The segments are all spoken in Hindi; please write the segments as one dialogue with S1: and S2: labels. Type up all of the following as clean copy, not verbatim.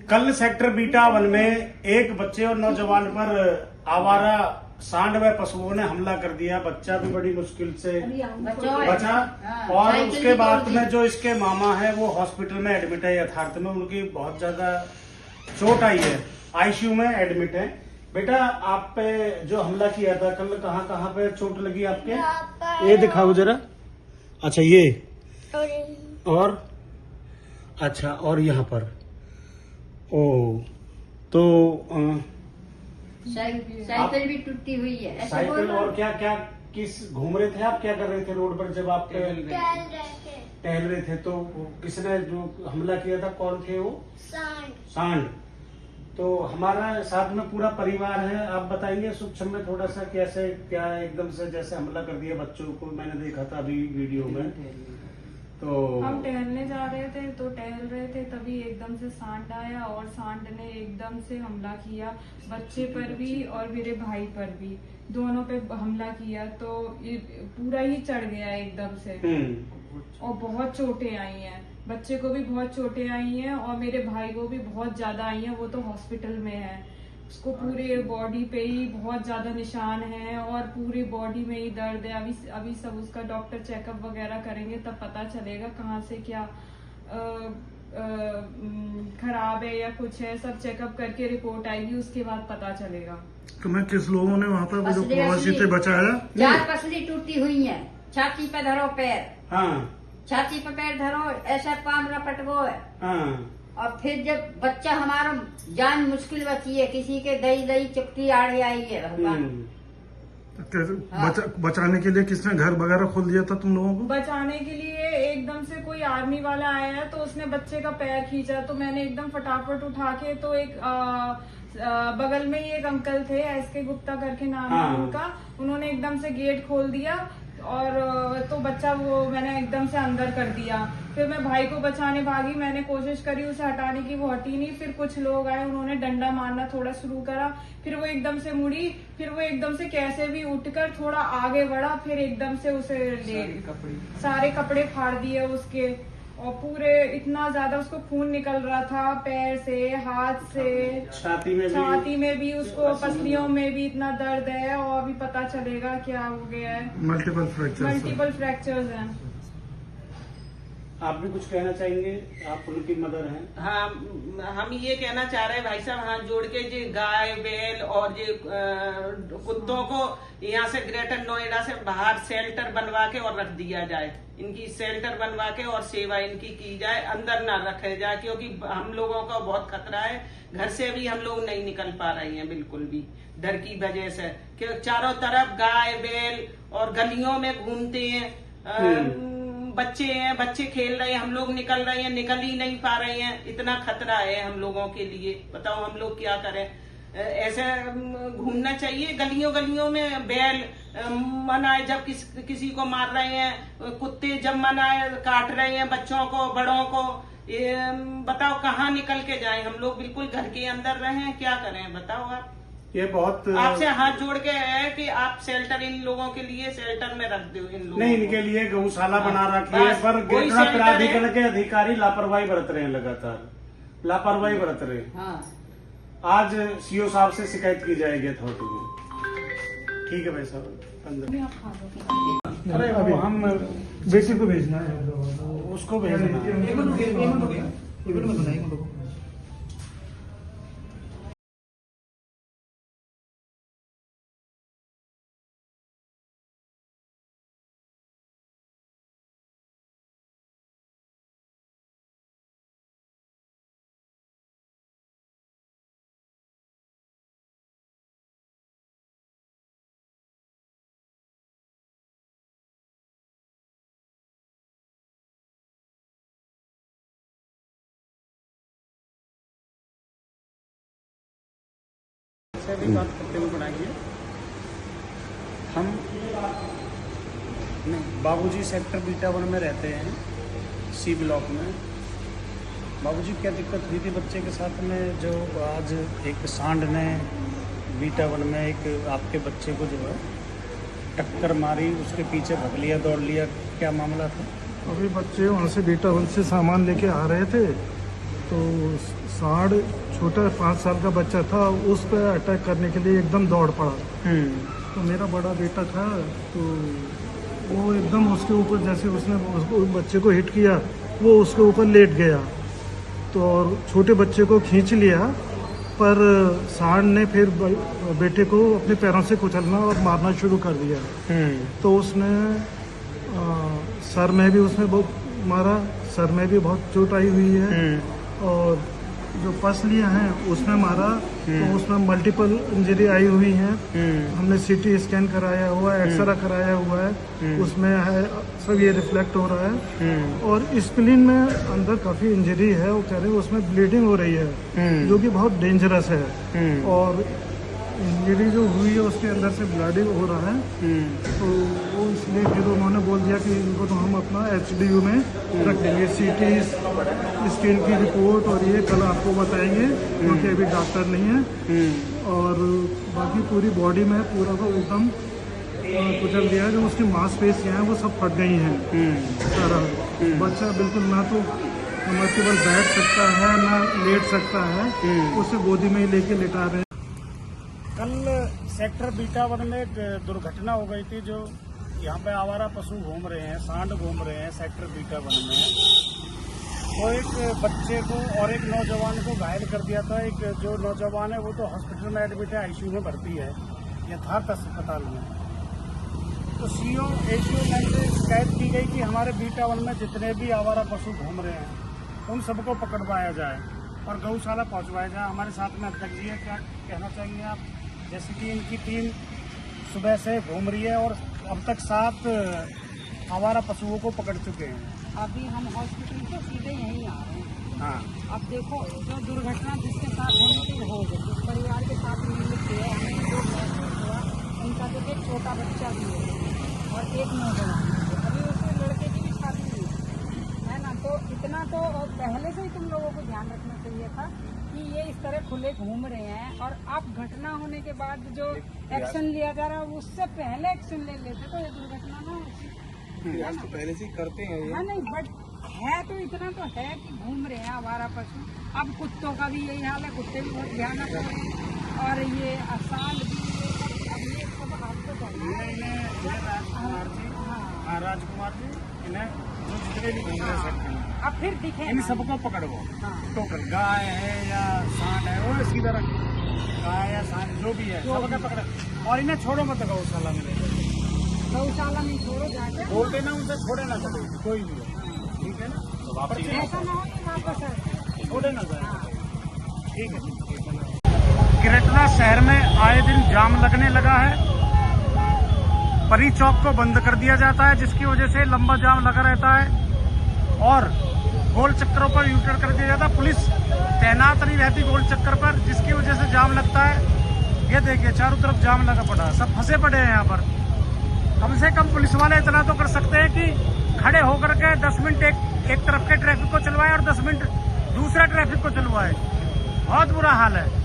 S1: कल सेक्टर बीटा 1 में एक बच्चे और नौजवान पर आवारा सांड व पशुओं ने हमला कर दिया। बच्चा भी बड़ी मुश्किल से बचा और उसके बाद में जो इसके मामा है वो हॉस्पिटल में एडमिट है। यथार्थ में उनकी बहुत ज्यादा चोट आई है, आईसीयू में एडमिट है। बेटा आप पे जो हमला किया था कल कहाँ कहाँ पे चोट लगी आपके? ये दिखाओ जरा। अच्छा ये और अच्छा और यहाँ पर ओ तो
S2: साइकिल भी टूटी हुई है।
S1: साइकिल और क्या क्या किस घूम रहे थे आप, क्या कर रहे थे रोड पर जब आप टहल रहे थे? तो किसने जो हमला किया था कौन थे वो? सांड। तो हमारा साथ में पूरा परिवार है। आप बताएंगे सूक्ष्म में थोड़ा सा कैसे क्या एकदम से जैसे हमला कर दिया बच्चों को? मैंने देखा था अभी वीडियो में। तो
S3: हम टहलने जा रहे थे तो टहल रहे थे तभी एकदम से सांड आया और सांड ने एकदम से हमला किया बच्चे पर भी और मेरे भाई पर भी, दोनों पे हमला किया। तो ये पूरा ही चढ़ गया एकदम से और बहुत चोटें आई हैं। बच्चे को भी बहुत चोटें आई हैं और मेरे भाई को भी बहुत ज्यादा आई हैं। वो तो हॉस्पिटल में है, उसको पूरे बॉडी पे ही बहुत ज्यादा निशान है और पूरी बॉडी में ही दर्द है। अभी सब उसका डॉक्टर चेकअप वगैरह करेंगे तब पता चलेगा कहाँ से क्या खराब है या कुछ है। सब चेकअप करके रिपोर्ट आएगी, उसके बाद पता चलेगा।
S4: तुम्हें किस लोगों ने वहाँ पर जो प्रवासी थे बचाया?
S2: चार पसली टूटी हुई है। छाती पे धरो पैर,
S1: हाँ
S2: छाती पे पैर धरो, ऐसा पाम रपटवो है।
S1: हाँ
S2: और फिर जब बच्चा हमारा जान मुश्किल बची है, किसी के दही दही चुपटी आड़ी आई है भगवान।
S4: बचाने के लिए किसने घर वगैरह खोल दिया था तुम लोगों को?
S3: बचाने के लिए एकदम से कोई आर्मी वाला आया है तो उसने बच्चे का पैर खींचा तो मैंने एकदम फटाफट उठा के तो एक बगल में ही एक अंकल थे, एसके गुप्ता करके नाम है उनका, उन्होंने एकदम से गेट खोल दिया और तो बच्चा वो मैंने एकदम से अंदर कर दिया। फिर मैं भाई को बचाने भागी, मैंने कोशिश करी उसे हटाने की, वो हटी नहीं। फिर कुछ लोग आए, उन्होंने डंडा मारना थोड़ा शुरू करा, फिर वो एकदम से मुड़ी, फिर वो एकदम से कैसे भी उठकर थोड़ा आगे बढ़ा, फिर एकदम से उसे सारे कपड़े फाड़ दिए उसके और पूरे इतना ज्यादा उसको खून निकल रहा था पैर से, हाथ से, छाती में भी उसको पसलियों में भी इतना दर्द है और अभी पता चलेगा क्या हो गया है।
S4: मल्टीपल
S3: फ्रैक्चर्स हैं।
S1: आप भी कुछ कहना चाहेंगे? आप उनकी मदर हैं।
S5: हाँ, हम ये कहना चाह रहे हैं भाई साहब, हाथ जोड़ के जो गाय बैल और ये कुत्तों को यहाँ से ग्रेटर नोएडा से बाहर शेल्टर बनवा के और रख दिया जाए। इनकी शेल्टर बनवा के और सेवा इनकी की जाए, अंदर ना रखे जाए, क्योंकि हम लोगों का बहुत खतरा है। घर से भी हम लोग नहीं निकल पा रहे हैं बिल्कुल भी, डर की वजह से, कि चारों तरफ गाय बैल और गलियों में घूमते हैं। बच्चे हैं, बच्चे खेल रहे हैं, हम लोग निकल रहे हैं, निकल ही नहीं पा रहे हैं। इतना खतरा है हम लोगों के लिए, बताओ हम लोग क्या करें? ऐसे घूमना चाहिए गलियों गलियों में। बैल मनाए जब किसी को मार रहे हैं, कुत्ते जब मनाए काट रहे हैं बच्चों को, बड़ों को, बताओ कहाँ निकल के जाएं? हम लोग बिल्कुल घर के अंदर रहे, क्या करें बताओ आप?
S1: ये बहुत
S5: आपसे हाथ जोड़ के है कि आप शेल्टर इन लोगों के लिए शेल्टर में रख दो। इन लोगों
S1: नहीं, इनके लिए गौशाला बना रखी है, पर गिरना प्राधिकरण के अधिकारी लापरवाही बरत रहे हैं, लगातार लापरवाही बरत रहे हैं। आज सीओ साहब से शिकायत की जाएगी अथॉरिटी में। ठीक है भाई साहब, अंदर। अरे हम
S4: बेटी को भेजना है,
S1: उसको भेजना है। से भी बात करते हुए बढ़ाइए। हम बाबूजी सेक्टर बीटा 1 में रहते हैं, सी ब्लॉक में। बाबूजी क्या दिक्कत हुई थी बच्चे के साथ में जो आज एक सांड ने बीटा 1 में एक आपके बच्चे को जो है टक्कर मारी, उसके पीछे भग लिया, दौड़ लिया, क्या मामला था?
S4: अभी बच्चे वहाँ से बीटा 1 से सामान लेके आ रहे थे तो सांड छोटा 5 साल का बच्चा था, उस पर अटैक करने के लिए एकदम दौड़ पड़ा। तो मेरा बड़ा बेटा था, तो वो एकदम उसके ऊपर, जैसे उसने उसको बच्चे को हिट किया, वो उसके ऊपर लेट गया। तो और छोटे बच्चे को खींच लिया, पर सांड ने फिर बेटे को अपने पैरों से कुचलना और मारना शुरू कर दिया। तो उसने सर में भी उसने बहुत मारा, सर में भी बहुत चोट आई हुई है, और जो पसलियां हैं उसमें मारा, तो उसमें मल्टीपल इंजरी आई हुई हैं। हमने सीटी स्कैन कराया हुआ है, एक्सरा कराया हुआ है, उसमें है सब ये रिफ्लेक्ट हो रहा है। और स्प्लीन में अंदर काफी इंजरी है, वो कह रहे हैं उसमें ब्लीडिंग हो रही है, जो कि बहुत डेंजरस है। और इंजरी जो हुई है उसके अंदर से ब्लीडिंग हो रहा है, तो वो इसलिए फिर उन्होंने बोल दिया कि इनको तो हम अपना HDU में रख देंगे। सीटी स्कैन की रिपोर्ट और ये कल आपको बताएंगे, क्योंकि अभी डॉक्टर नहीं है। और बाकी पूरी बॉडी में पूरा को एकदम कुचल दिया, जो उसकी मांसपेशियां हैं वो सब फट गई हैं सारा। बच्चा बिल्कुल ना तो केवल बैठ सकता है ना लेट सकता है, उसे गोदी में ही लेके लेटा रहे हैं।
S1: कल सेक्टर बीटा 1 में एक दुर्घटना हो गई थी, जो यहाँ पे आवारा पशु घूम रहे हैं, सांड घूम रहे हैं सेक्टर बीटा 1 में। तो एक बच्चे को और एक नौजवान को घायल कर दिया था। एक जो नौजवान है वो तो हॉस्पिटल में एडमिट है, ICU में भर्ती है यथार्थ अस्पताल में। तो CO ACO लाइन से शिकायत की गई कि हमारे बीटा 1 में जितने भी आवारा पशु घूम रहे हैं उन सबको पकड़वाया जाए और गौशाला पहुंचवाया जाए। हमारे साथ में अध्यक्ष जी है, क्या कहना चाहिए आप? जैसे कि इनकी टीम सुबह से घूम रही है और अब तक 7 आवारा पशुओं को पकड़ चुके हैं।
S6: अभी हम हॉस्पिटल से सीधे यहीं आ रहे हैं।
S1: हाँ,
S6: अब देखो, जो दुर्घटना जिसके साथ होने की हो गई, जिस परिवार के साथ मिलने की है, हमें जो महसूस हुआ, उनका तो एक छोटा बच्चा भी है और एक नौजवान। अभी उस लड़के की भी शादी हुई है ना, तो इतना तो पहले से ही तुम लोगों को ध्यान रखना चाहिए था कि ये इस तरह खुले घूम रहे हैं। और अब घटना होने के बाद जो एक्शन लिया जा रहा है, उससे पहले एक्शन ले लेते तो ये दुर्घटना ना होती।
S7: प्रयास तो पहले से ही करते हैं ये।
S6: हाँ, नहीं, बट है तो इतना तो है कि घूम रहे हैं आवारा पशु। अब कुत्तों का भी यही हाल है, कुत्ते भी बहुत भयानक हो रहे हैं, और ये सांड भी, अब ये सब आपको चाहिए।
S1: राजकुमार जी, इन्हें जो जितने भी घूम रहे हैं
S6: अब फिर दिखे
S1: इन सबको पकड़ो।
S6: हाँ।
S1: टोटल गाय है या सांड है, वो सीधा रख, गाय या सांड जो भी है सबका पकड़। और इन्हें छोड़ो मत गौशाला में,
S6: गौशाला में छोड़ो जाके,
S1: बोलते ना उनसे छोड़े ना कभी, कोई भी हो, ठीक है ना?
S6: ऐसा ना हो कि वापस
S1: छोड़े ना जाए, ठीक है। किरटना शहर में आए दिन जाम लगने लगा है। परी चौक को बंद कर दिया जाता है, जिसकी वजह से लंबा जाम लगा रहता है और गोल चक्करों पर यूटर्न कर दिया जाता है। पुलिस तैनात नहीं रहती गोल चक्कर पर, जिसकी वजह से जाम लगता है। ये देखिए चारों तरफ जाम लगा पड़ा, सब फंसे पड़े हैं यहाँ पर। कम से कम पुलिस वाले इतना तो कर सकते हैं कि खड़े होकर के 10 मिनट एक तरफ के ट्रैफिक को चलवाएं और 10 मिनट दूसरा ट्रैफिक को चलवाएं। बहुत बुरा हाल है।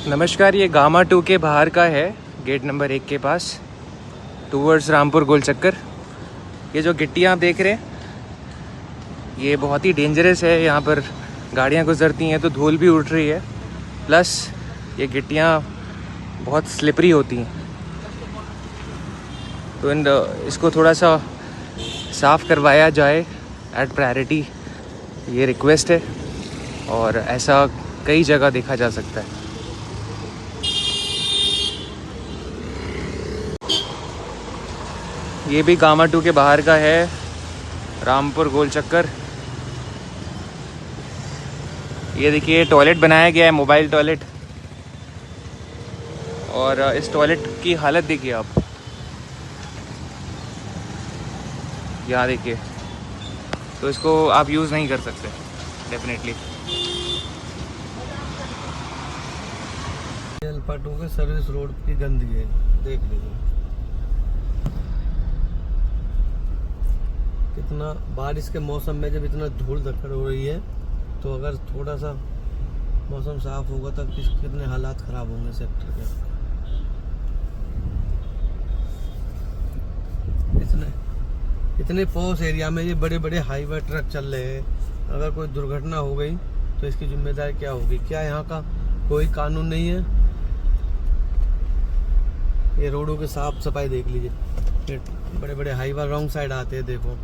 S8: नमस्कार, ये गामा 2 के बाहर का है, गेट नंबर 1 के पास, टूवर्ड्स रामपुर गोल चक्कर। ये जो गिट्टियाँ आप देख रहे हैं, ये बहुत ही डेंजरस है। यहाँ पर गाड़ियाँ गुजरती हैं तो धूल भी उड़ रही है, प्लस ये गिट्टियाँ बहुत स्लिपरी होती हैं। तो इसको थोड़ा सा साफ़ करवाया जाए एट प्रायोरिटी, ये रिक्वेस्ट है। और ऐसा कई जगह देखा जा सकता है। ये भी गामा 2 के बाहर का है, रामपुर गोल चक्कर। ये देखिए टॉयलेट बनाया गया है, मोबाइल टॉयलेट। और इस टॉयलेट की हालत देखिए आप, यहाँ देखिए। तो इसको आप यूज़ नहीं कर सकते डेफिनेटली।
S7: अल्फा 2 के सर्विस रोड की गंदगी है, देख लीजिए कितना। बारिश के मौसम में जब इतना धूल धक्कड़ हो रही है, तो अगर थोड़ा सा मौसम साफ होगा तब कितने हालात खराब होंगे सेक्टर के। इतने पॉश एरिया में ये बड़े बड़े हाईवे ट्रक चल रहे हैं, अगर कोई दुर्घटना हो गई तो इसकी जिम्मेदारी क्या होगी? क्या यहाँ का कोई कानून नहीं है? ये रोडों की साफ सफाई देख लीजिए, ये बड़े बड़े हाईवे रॉन्ग साइड आते हैं, देखो।